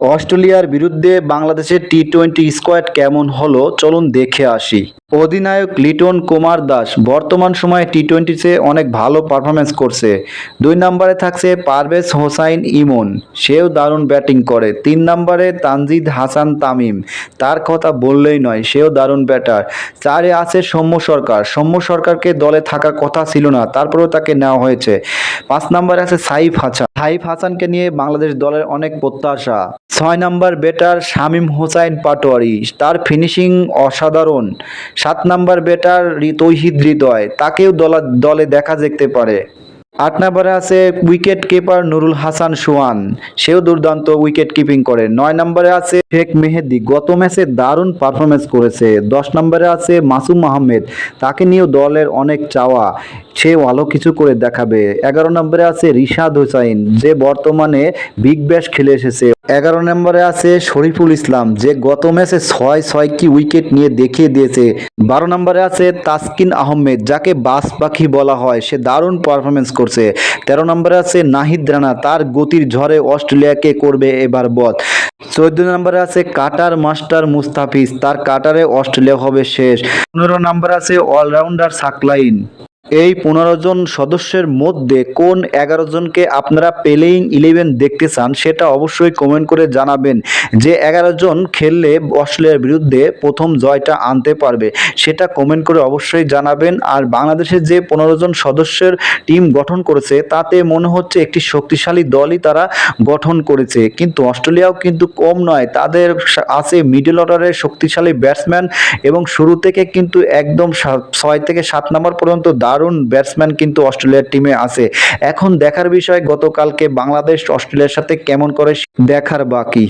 অস্ট্রেলিয়ার বিরুদ্ধে বাংলাদেশের টি-টোয়েন্টি স্কোয়াড কেমন হলো চলুন দেখে আসি। অধিনায়ক লিটন কুমার দাস বর্তমান সময়ে টি-টোয়েন্টিতে অনেক ভালো পারফরমেন্স করছে। ২ নম্বরে থাকছে পারভেজ হোসাইন ইমন, সেও দারুণ ব্যাটিং করে। ৩ নম্বরে তানজিদ হাসান তামিম, তার কথা বললেই নয়, সেও দারুণ ব্যাটার। ৪-এ আছে সৌম্য সরকার, সৌম্য সরকারকে দলে থাকার কথা ছিল না, তারপরেও তাকে নেওয়া হয়েছে। ৫ নম্বরে আছে সাইফ হাসান, সাইফ হাসানকে নিয়ে বাংলাদেশ দলের অনেক প্রত্যাশা। ৬ নম্বর ব্যাটার শামীম হোসাইন পাটোয়ারি, তার ফিনিশিং অসাধারণ। ৭ নম্বর ব্যাটার তৌহিদ হৃদয়, তাকেও দলে দেখা যেতে পারে। ৮ নম্বরে আছে উইকেট কিপার নুরুল হাসান সোহান, সেও দুর্দান্ত উইকেট কিপিং করে। ৯ নম্বরে আছে শেখ মেহেদী, গত ম্যাচে দারুণ পারফরমেন্স করেছে। ১০ নম্বরে আছে মাসুম আহমেদ, তাকে নিয়েও দলের অনেক চাওয়া, সে ভালো কিছু করে দেখাবে। ১১ নম্বরে আছে রিশাদ হোসাইন, যে বর্তমানে বিগ ব্যাশ খেলে এসেছে। ১১ নম্বরে আছে শরীফুল ইসলাম, যে গত ম্যাচে ৬ উইকেট নিয়ে দেখিয়ে দিয়েছে। ১২ নম্বরে আছে তাসকিন আহমেদ, যাকে বাজ পাখি বলা হয়, সে দারুণ পারফরমেন্স করছে। ১৩ নম্বরে আছে নাহিদ রানা, তার গতির ঝড়ে অস্ট্রেলিয়াকে করবে এবার বধ। ১৪ নম্বরে আছে কাটার মাস্টার মুস্তাফিজ, তার কাটারে অস্ট্রেলিয়া হবে শেষ। ১৫ নম্বরে আছে অলরাউন্ডার সাকলাইন। এই ১৫ জন সদস্যের মধ্যে কোন ১১ জনকে আপনারা প্লেইং 11 দেখতে চান সেটা অবশ্যই কমেন্ট করে জানাবেন। যে ১১ জন খেললে অস্ট্রেলিয়ার বিরুদ্ধে প্রথম জয়টা আনতে পারবে সেটা কমেন্ট করে অবশ্যই জানাবেন। আর বাংলাদেশের যে ১৫ জন সদস্যের টিম গঠন করেছে তাতে মনে হচ্ছে একটি শক্তিশালী দলই তারা গঠন করেছে, কিন্তু অস্ট্রেলিয়াও কিন্তু কম নয়, তাদের আছে মিডল অর্ডারের শক্তিশালী ব্যাটসম্যান এবং শুরু থেকে কিন্তু একদম ৬ থেকে ৭ নম্বর পর্যন্ত দারুণ ব্যাটসম্যান কিন্তু অস্ট্রেলিয়ার টিমে আছে। এখন দেখার বিষয় গতকালকে বাংলাদেশ অস্ট্রেলিয়ার সাথে কেমন করে দেখার বাকি।